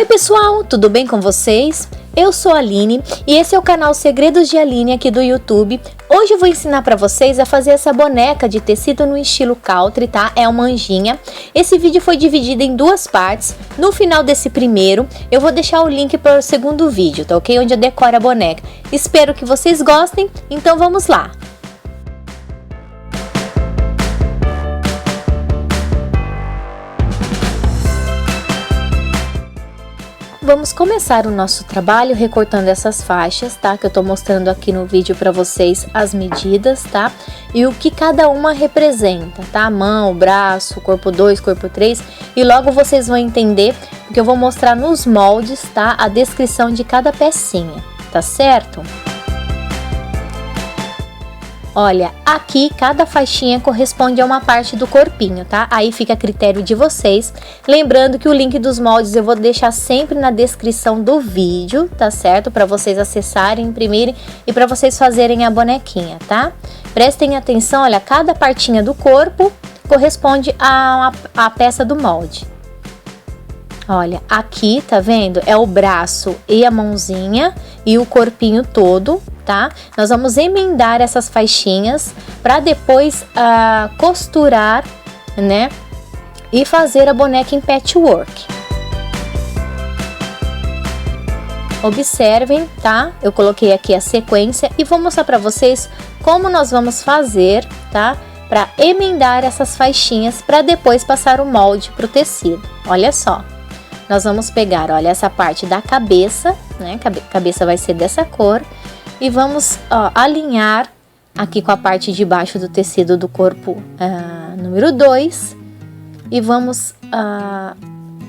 Oi pessoal, tudo bem com vocês? Eu sou a Aline e esse é o canal Segredos de Aline aqui do YouTube. Hoje eu vou ensinar para vocês a fazer essa boneca de tecido no estilo country, tá? É uma anjinha. Esse vídeo foi dividido em duas partes. No final desse primeiro, eu vou deixar o link para o segundo vídeo, tá ok? Onde eu decoro a boneca. Espero que vocês gostem, então vamos lá! Vamos começar o nosso trabalho recortando essas faixas, tá? Que eu tô mostrando aqui no vídeo para vocês as medidas, tá? E o que cada uma representa, tá? Mão, braço, corpo 2, corpo 3. E logo vocês vão entender, porque eu vou mostrar nos moldes, tá? A descrição de cada pecinha, tá certo? Olha, aqui cada faixinha corresponde a uma parte do corpinho, tá? Aí fica a critério de vocês. Lembrando que o link dos moldes eu vou deixar sempre na descrição do vídeo, tá certo? Para vocês acessarem, imprimirem e para vocês fazerem a bonequinha, tá? Prestem atenção, olha, cada partinha do corpo corresponde a peça do molde. Olha, aqui, tá vendo? É o braço e a mãozinha e o corpinho todo, tá? Nós vamos emendar essas faixinhas para depois costurar, né? E fazer a boneca em patchwork. Observem, tá? Eu coloquei aqui a sequência e vou mostrar para vocês como nós vamos fazer, tá? Para emendar essas faixinhas para depois passar o molde pro tecido. Olha só. Nós vamos pegar, olha, essa parte da cabeça, né? Cabeça vai ser dessa cor. E vamos alinhar aqui com a parte de baixo do tecido do corpo número 2. E vamos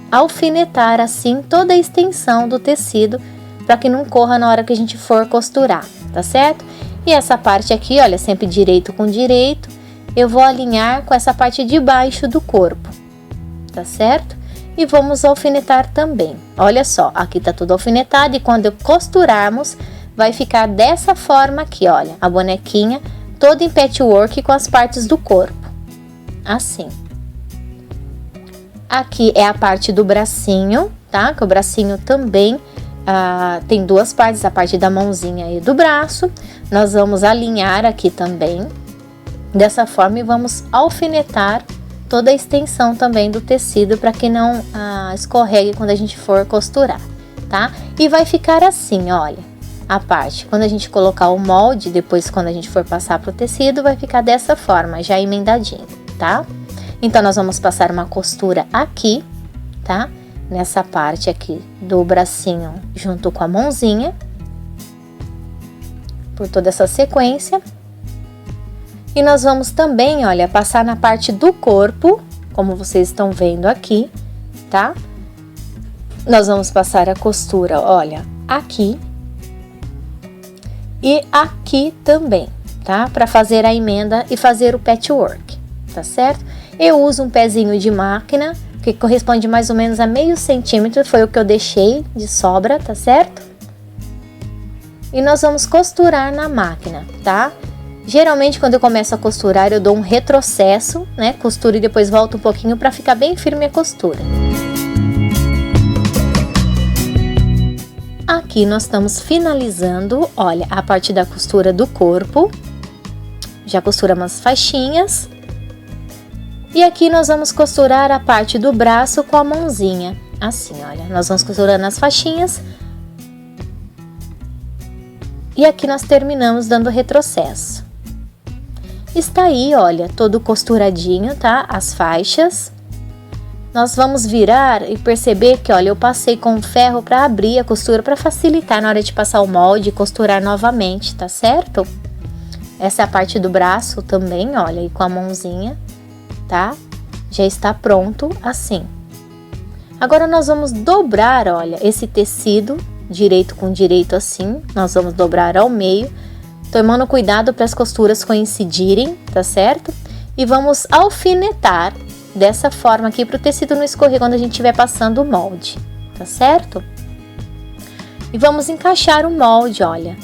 alfinetar assim toda a extensão do tecido para que não corra na hora que a gente for costurar, tá certo? E essa parte aqui, olha, sempre direito com direito, eu vou alinhar com essa parte de baixo do corpo, tá certo? E vamos alfinetar também. Olha só, aqui tá tudo alfinetado e quando costurarmos, vai ficar dessa forma aqui, olha, a bonequinha toda em patchwork com as partes do corpo, assim. Aqui é a parte do bracinho, tá? Que o bracinho também tem duas partes, a parte da mãozinha e do braço. Nós vamos alinhar aqui também, dessa forma, e vamos alfinetar toda a extensão também do tecido para que não escorregue quando a gente for costurar, tá? E vai ficar assim, olha, a parte, quando a gente colocar o molde, depois quando a gente for passar pro tecido, vai ficar dessa forma, já emendadinho, tá? Então, nós vamos passar uma costura aqui, tá? Nessa parte aqui do bracinho junto com a mãozinha, por toda essa sequência. E nós vamos também, olha, passar na parte do corpo, como vocês estão vendo aqui, tá? Nós vamos passar a costura, olha, aqui e aqui também, tá? Para fazer a emenda e fazer o patchwork, tá certo? Eu uso um pezinho de máquina, que corresponde mais ou menos a meio centímetro, foi o que eu deixei de sobra, tá certo? E nós vamos costurar na máquina, tá? Geralmente, quando eu começo a costurar, eu dou um retrocesso, né? Costuro e depois volto um pouquinho para ficar bem firme a costura. Aqui nós estamos finalizando, olha, a parte da costura do corpo. Já costuramos as faixinhas. E aqui nós vamos costurar a parte do braço com a mãozinha. Assim, olha, nós vamos costurando as faixinhas. E aqui nós terminamos dando retrocesso. Está aí, olha, todo costuradinho, tá? As faixas. Nós vamos virar e perceber que, olha, eu passei com ferro para abrir a costura, para facilitar na hora de passar o molde e costurar novamente, tá certo? Essa é a parte do braço também, olha, e com a mãozinha, tá? Já está pronto assim. Agora nós vamos dobrar, olha, esse tecido direito com direito assim. Nós vamos dobrar ao meio, tomando cuidado para as costuras coincidirem, tá certo? E vamos alfinetar dessa forma aqui para o tecido não escorrer quando a gente estiver passando o molde, tá certo? E vamos encaixar o molde, olha.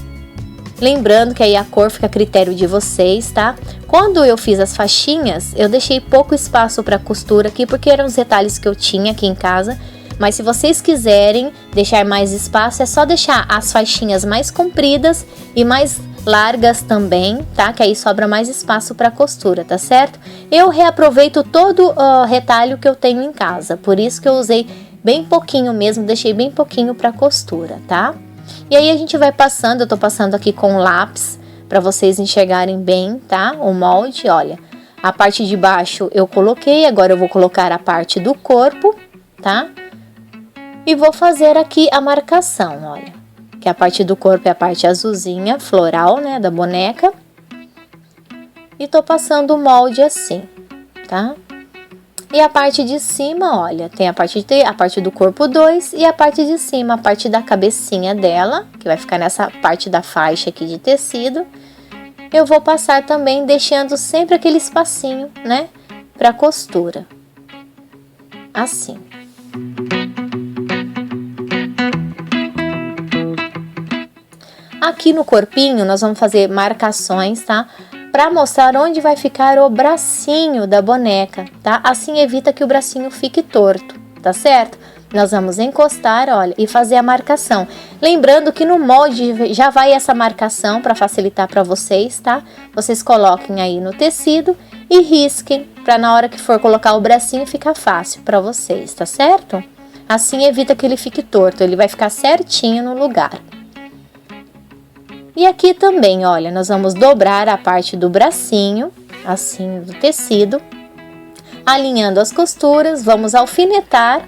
Lembrando que aí a cor fica a critério de vocês, tá? Quando eu fiz as faixinhas, eu deixei pouco espaço para costura aqui, porque eram os retalhos que eu tinha aqui em casa. Mas se vocês quiserem deixar mais espaço, é só deixar as faixinhas mais compridas e mais largas também, tá? Que aí sobra mais espaço para costura, tá certo? Eu reaproveito todo o retalho que eu tenho em casa, por isso que eu usei bem pouquinho mesmo, deixei bem pouquinho para costura, tá? E aí a gente vai passando, eu tô passando aqui com lápis para vocês enxergarem bem, tá? O molde, olha, a parte de baixo eu coloquei, agora eu vou colocar a parte do corpo, tá? E vou fazer aqui a marcação, olha, que a parte do corpo é a parte azulzinha, floral, né, da boneca. E tô passando o molde assim, tá? E a parte de cima, olha, tem a parte do corpo 2 e a parte de cima, a parte da cabecinha dela, que vai ficar nessa parte da faixa aqui de tecido. Eu vou passar também deixando sempre aquele espacinho, né, para costura. Assim. Aqui no corpinho nós vamos fazer marcações, tá? Para mostrar onde vai ficar o bracinho da boneca, tá? Assim evita que o bracinho fique torto, tá certo? Nós vamos encostar, olha, e fazer a marcação. Lembrando que no molde já vai essa marcação para facilitar para vocês, tá? Vocês coloquem aí no tecido e risquem para na hora que for colocar o bracinho ficar fácil para vocês, tá certo? Assim evita que ele fique torto, ele vai ficar certinho no lugar. E aqui também, olha, nós vamos dobrar a parte do bracinho, assim, do tecido, alinhando as costuras, vamos alfinetar,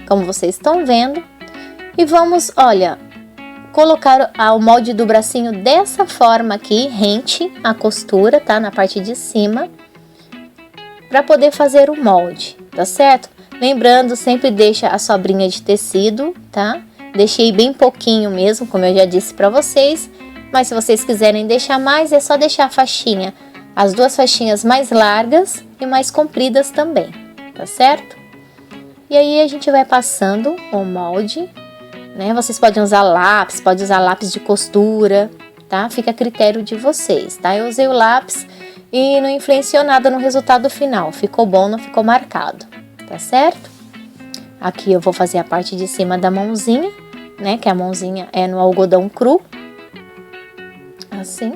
como vocês estão vendo, e vamos, olha, colocar o molde do bracinho dessa forma aqui, rente a costura, tá? Na parte de cima, para poder fazer o molde, tá certo? Lembrando, sempre deixa a sobrinha de tecido, tá? Deixei bem pouquinho mesmo, como eu já disse para vocês. Mas se vocês quiserem deixar mais, é só deixar a faixinha, as duas faixinhas mais largas e mais compridas também, tá certo? E aí a gente vai passando o molde, né? Vocês podem usar lápis de costura, tá? Fica a critério de vocês, tá? Eu usei o lápis e não influenciou nada no resultado final, ficou bom, não ficou marcado, tá certo? Aqui eu vou fazer a parte de cima da mãozinha, né? Que a mãozinha é no algodão cru. Assim,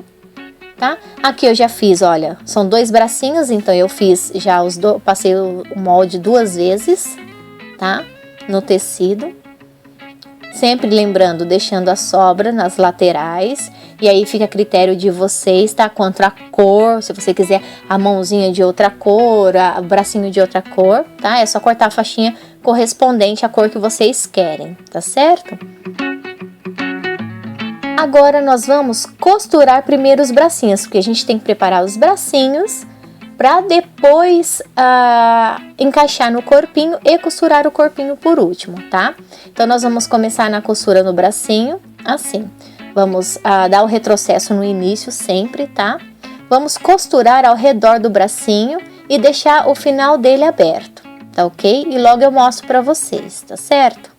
tá? Aqui eu já fiz, olha, são 2 bracinhos, então eu fiz já passei o molde 2 vezes, tá? No tecido. Sempre lembrando, deixando a sobra nas laterais. E aí fica a critério de vocês, tá? Quanto a cor, se você quiser a mãozinha de outra cor, o bracinho de outra cor, tá? É só cortar a faixinha correspondente à cor que vocês querem, tá certo? Agora nós vamos costurar primeiro os bracinhos, porque a gente tem que preparar os bracinhos para depois encaixar no corpinho e costurar o corpinho por último, tá? Então nós vamos começar na costura no bracinho, assim. Vamos dar o retrocesso no início sempre, tá? Vamos costurar ao redor do bracinho e deixar o final dele aberto, tá ok? E logo eu mostro para vocês, tá certo?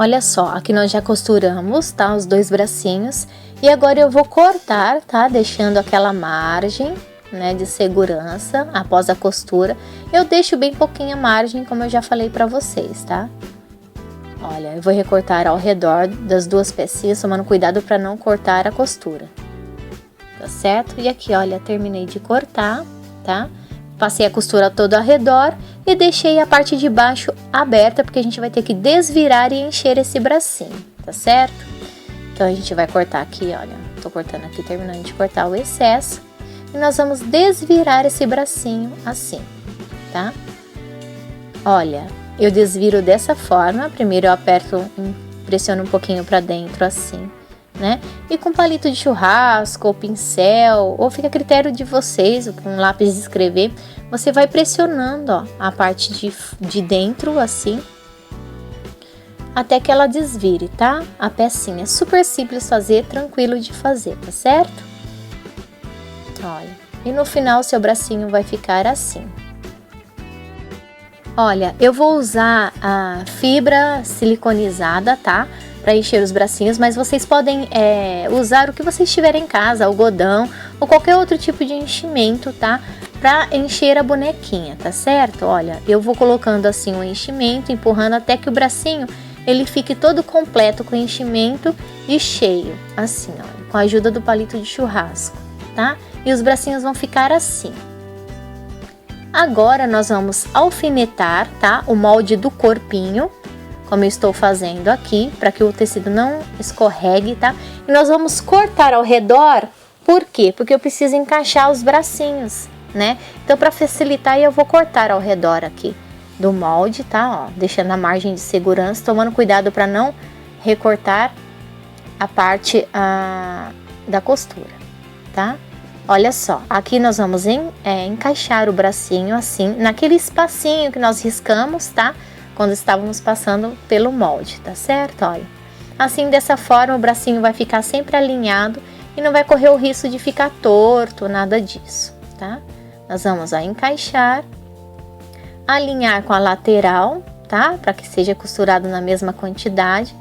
Olha só, aqui nós já costuramos, tá? Os 2 bracinhos. E agora eu vou cortar, tá? Deixando aquela margem, né? De segurança após a costura. Eu deixo bem pouquinha margem, como eu já falei pra vocês, tá? Olha, eu vou recortar ao redor das 2 pecinhas, tomando cuidado pra não cortar a costura. Tá certo? E aqui, olha, terminei de cortar, tá? Passei a costura toda ao redor e deixei a parte de baixo aberta, porque a gente vai ter que desvirar e encher esse bracinho, tá certo? Então, a gente vai cortar aqui, olha, tô cortando aqui, terminando de cortar o excesso. E nós vamos desvirar esse bracinho assim, tá? Olha, eu desviro dessa forma, primeiro eu aperto, pressiono um pouquinho pra dentro assim, né? E com palito de churrasco, ou pincel, ou fica a critério de vocês, com lápis de escrever, você vai pressionando, ó, a parte de dentro, assim, até que ela desvire, tá? A pecinha, super simples fazer, tranquilo de fazer, tá certo? Olha, E no final seu bracinho vai ficar assim. Olha, eu vou usar a fibra siliconizada, tá? Para encher os bracinhos, mas vocês podem usar o que vocês tiverem em casa, algodão ou qualquer outro tipo de enchimento, tá? Para encher a bonequinha, tá certo? Olha, eu vou colocando assim o enchimento, empurrando até que o bracinho ele fique todo completo com enchimento e cheio, assim, olha, com a ajuda do palito de churrasco, tá? E os bracinhos vão ficar assim. Agora nós vamos alfinetar, tá? O molde do corpinho, como eu estou fazendo aqui, para que o tecido não escorregue, tá? E nós vamos cortar ao redor, por quê? Porque eu preciso encaixar os bracinhos, né? Então, para facilitar, eu vou cortar ao redor aqui do molde, tá? Ó, deixando a margem de segurança, tomando cuidado para não recortar a parte da costura, tá? Olha só, aqui nós vamos encaixar o bracinho assim, naquele espacinho que nós riscamos, tá? Quando estávamos passando pelo molde, tá certo? Olha, assim, dessa forma, o bracinho vai ficar sempre alinhado e não vai correr o risco de ficar torto, nada disso, tá? Nós vamos encaixar, alinhar com a lateral, tá? Para que seja costurado na mesma quantidade,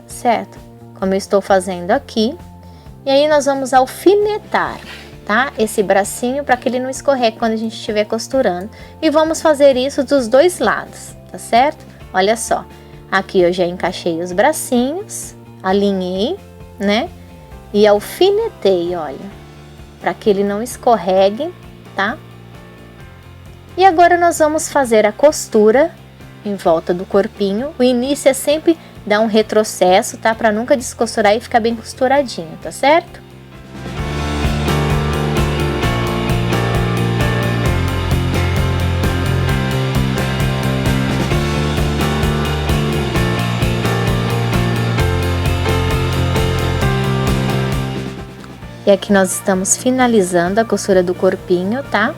certo? Como eu estou fazendo aqui. E aí nós vamos alfinetar, tá? Esse bracinho para que ele não escorregue quando a gente estiver costurando. E vamos fazer isso dos dois lados, tá certo? Olha só, aqui eu já encaixei os bracinhos, alinhei, né? E alfinetei, olha, para que ele não escorregue, tá? E agora nós vamos fazer a costura em volta do corpinho. O início é sempre dar um retrocesso, tá? Para nunca descosturar e ficar bem costuradinho, tá certo? E aqui nós estamos finalizando a costura do corpinho, tá?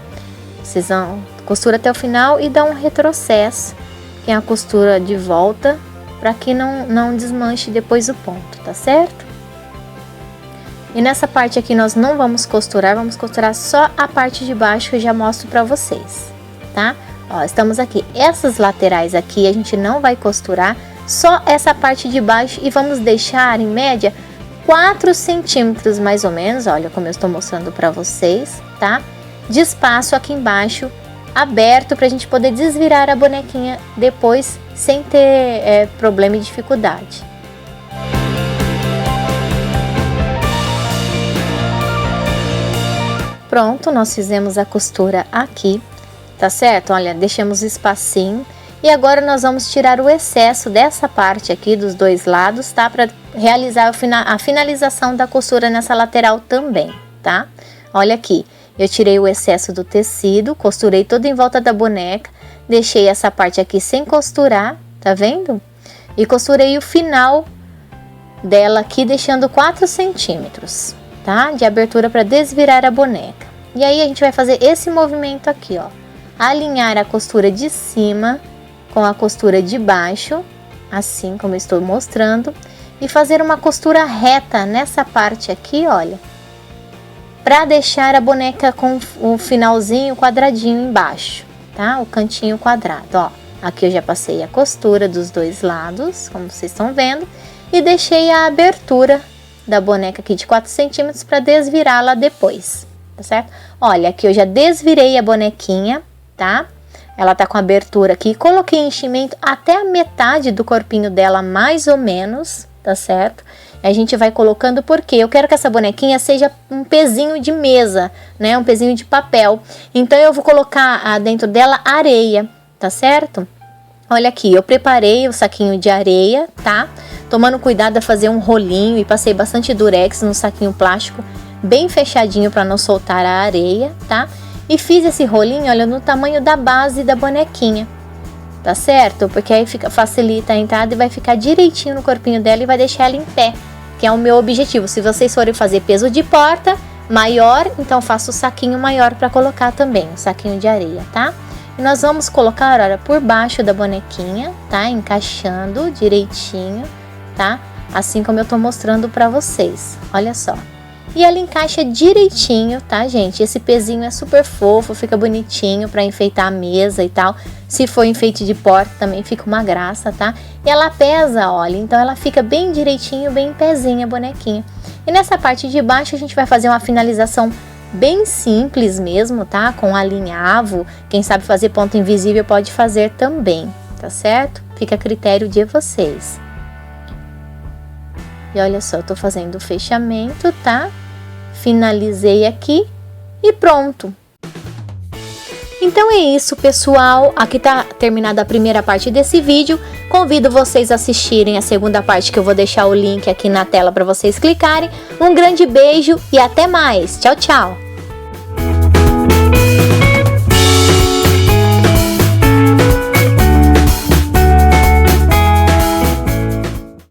Vocês vão costura até o final e dá um retrocesso, que é a costura de volta, para que não desmanche depois o ponto, tá certo? E nessa parte aqui nós não vamos costurar, vamos costurar só a parte de baixo que eu já mostro para vocês, tá? Ó, estamos aqui, essas laterais aqui a gente não vai costurar, só essa parte de baixo e vamos deixar em média 4 centímetros mais ou menos, olha como eu estou mostrando para vocês, tá? De espaço aqui embaixo, aberto para a gente poder desvirar a bonequinha depois sem ter problema e dificuldade. Pronto, nós fizemos a costura aqui, tá certo? Olha, deixamos o espacinho. E agora nós vamos tirar o excesso dessa parte aqui dos dois lados, tá? Para realizar a finalização da costura nessa lateral também, tá? Olha aqui, eu tirei o excesso do tecido, costurei todo em volta da boneca, deixei essa parte aqui sem costurar, tá vendo? E costurei o final dela aqui, deixando 4 centímetros, tá? De abertura para desvirar a boneca. E aí a gente vai fazer esse movimento aqui, ó. Alinhar a costura de cima com a costura de baixo, assim como eu estou mostrando, e fazer uma costura reta nessa parte aqui, olha, para deixar a boneca com o finalzinho quadradinho embaixo, tá? O cantinho quadrado, ó. Aqui eu já passei a costura dos dois lados, como vocês estão vendo, e deixei a abertura da boneca aqui de 4 centímetros para desvirá-la depois, tá certo? Olha, aqui eu já desvirei a bonequinha, tá? Ela tá com abertura aqui, coloquei enchimento até a metade do corpinho dela, mais ou menos, tá certo? A gente vai colocando porque eu quero que essa bonequinha seja um pezinho de mesa, né? Um pezinho de papel. Então eu vou colocar dentro dela areia, tá certo? Olha aqui, eu preparei o saquinho de areia, tá? Tomando cuidado a fazer um rolinho e passei bastante durex no saquinho plástico, bem fechadinho para não soltar a areia, tá? E fiz esse rolinho, olha, no tamanho da base da bonequinha, tá certo? Porque aí facilita a entrada e vai ficar direitinho no corpinho dela e vai deixar ela em pé, que é o meu objetivo. Se vocês forem fazer peso de porta maior, então faço o saquinho maior para colocar também, o saquinho de areia, tá? E nós vamos colocar, olha, por baixo da bonequinha, tá? Encaixando direitinho, tá? Assim como eu tô mostrando para vocês, olha só. E ela encaixa direitinho, tá, gente? Esse pezinho é super fofo, fica bonitinho pra enfeitar a mesa e tal. Se for enfeite de porta também fica uma graça, tá? E ela pesa, olha, então ela fica bem direitinho, bem em pezinha a bonequinha. E nessa parte de baixo a gente vai fazer uma finalização bem simples mesmo, tá? Com alinhavo. Quem sabe fazer ponto invisível pode fazer também, tá certo? Fica a critério de vocês. E olha só, eu tô fazendo o fechamento, tá? Finalizei aqui e pronto. Então é isso, pessoal. Aqui tá terminada a primeira parte desse vídeo. Convido vocês a assistirem a segunda parte, que eu vou deixar o link aqui na tela para vocês clicarem. Um grande beijo e até mais. Tchau, tchau!